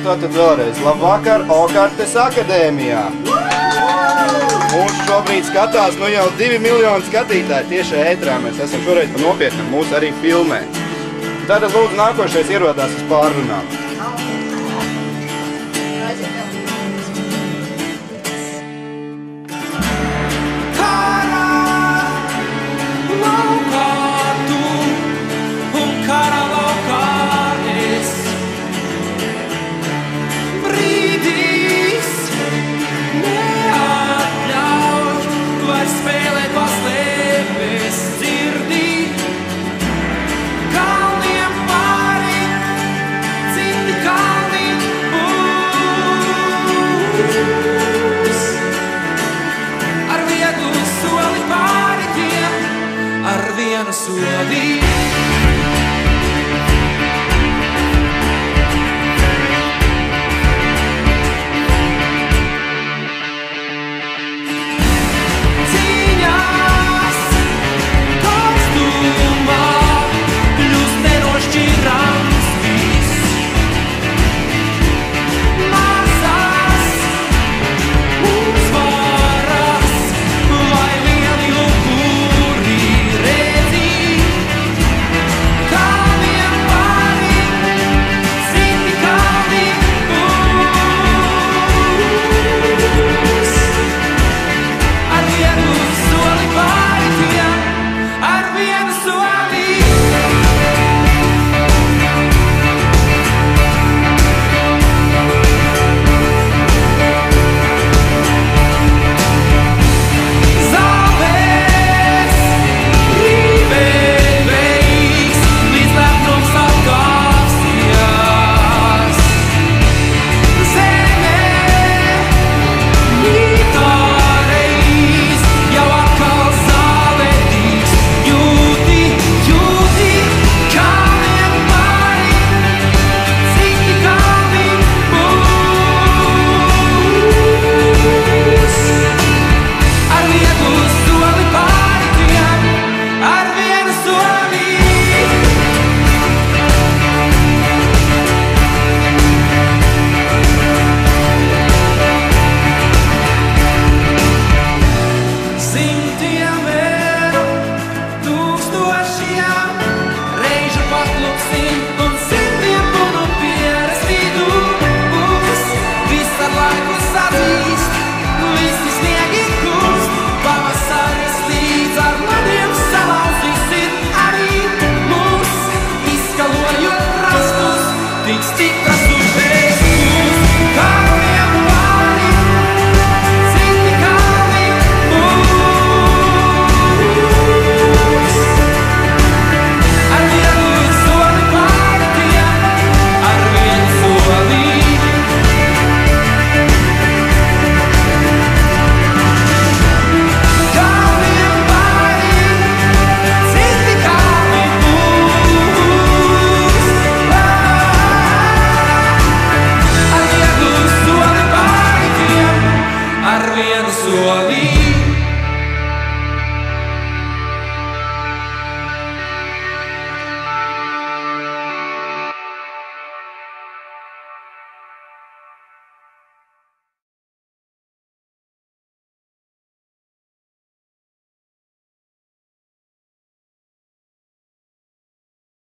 Tātad vēlreiz, labvakar Okartes akadēmijā. Mūs šobrīd skatās jau 2 miljoni skatītāji tieši ētrā. Mēs esam šoreiz pa nopietnam, mūs arī filmē. Tātad lūdzu nākošais ierodās uz pārrunām. Soli Cīņās kostumā kļūst nenošķirams viss. Mazās uzvaras vai lieli upuri redzi. Tik stipra